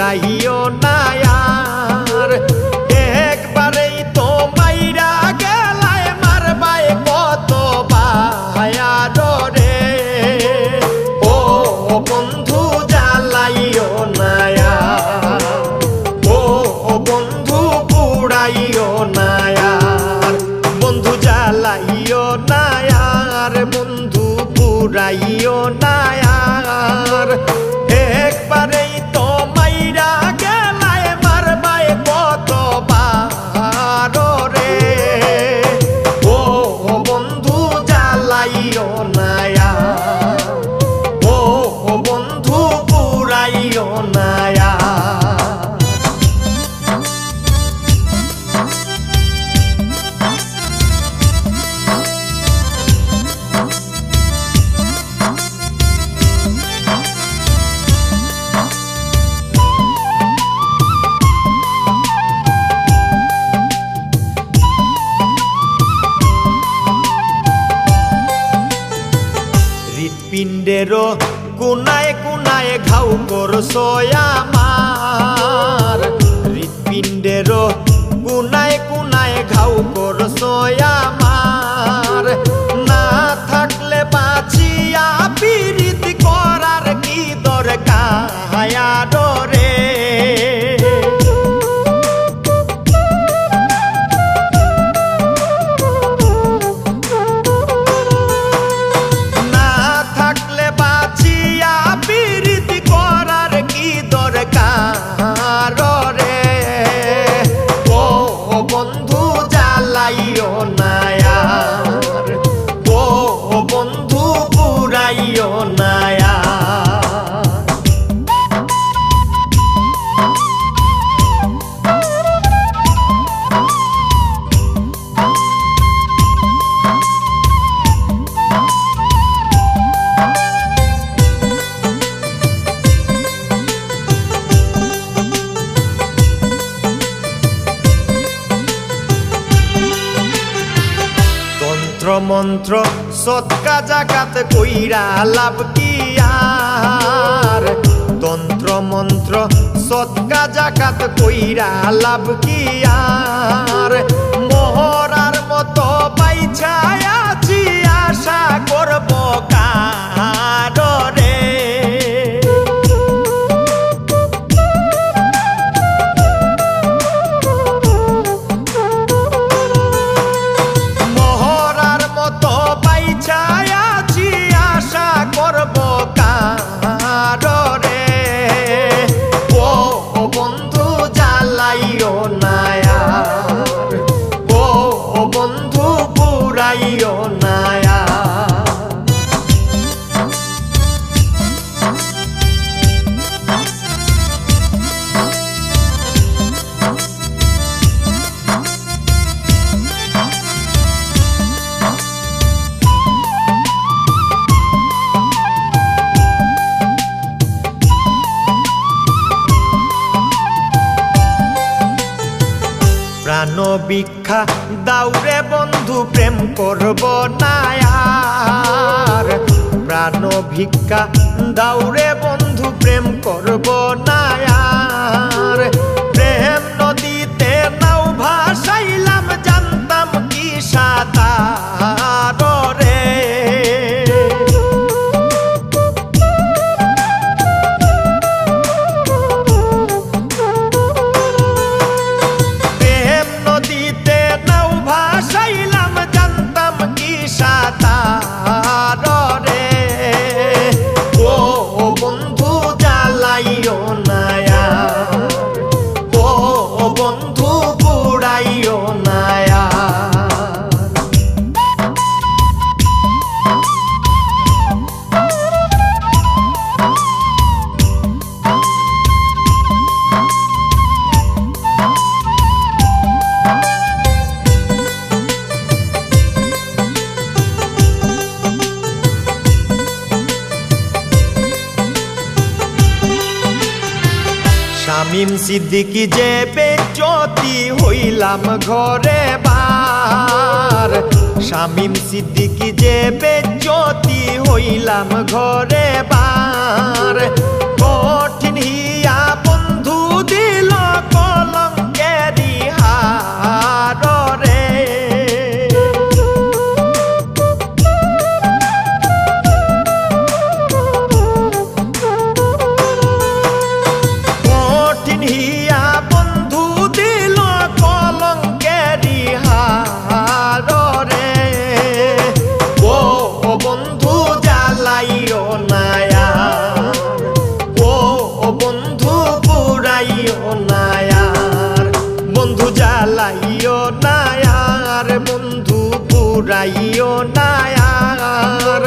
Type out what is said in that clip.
পুরাইও না আর। একবারেই তো মাইরা গেলায় মারবায় কত বায়ার রে। ও বন্ধু জ্বালাইও না আর, ও বন্ধু পুরাইও না আর। বন্ধু জ্বালাইও না আর, বন্ধু পুরাইও না আর। একবারেই তো মাইরা গেলায় মারবায় কত বার রে। ও বন্ধু জ্বালাইও না আর, ও বন্ধু পুরাইও না আর। হৃৎপিণ্ডেরও কোনায় কোনায় ঘাউ করছো আমার। হৃৎপিণ্ডেরও কোনায় কোনায় ঘাউ করছো আমার। না থাকলে বাঁচিয়া পীড়িত করার কি দরকার রে। বন্ধু জ্বালাইও না আর, ও বন্ধু পুরাইও না আর। মন্ত্র সৎকা জাগাত কইরা লাভ কি আর। তন্ত্র মন্ত্র সৎকা জাগাত কইরা লাভ কি আর। মহরার মতো বাইছায় আছি আশা করব কার রে। জ্বালাইও না আর, ও বন্ধু পুরাইও না আর। প্রাণ ভিক্ষা দাউরে বন্ধু প্রেম করব না আর। প্রাণ ভিক্ষা দাউরে বন্ধু প্রেম করব না আর। প্রেম নদীতে নাও ভাসাইলাম জানতাম কি সাঁতার রে। বন্ধু জ্বালাইও না আর, ও বন্ধু পুরাইও না আর। শামীম সিদ্দিকী যে বেজ্জতি হইলাম ঘরে বার। শামীম সিদ্দিকী যে বেজ্জতি হইলাম ঘরে বার। কঠিন হিয়া বন্ধু কলঙ্কেরি হার রে। কঠিন হিয়া বন্ধু দিল কলঙ্কেরি হার রে। ও বন্ধু জ্বালাইও নায়া, ও বন্ধু পুরাইও নায়ার, বন্ধু জ্বালাইও নায়ার, বন্ধু পুরাইও নায়ার।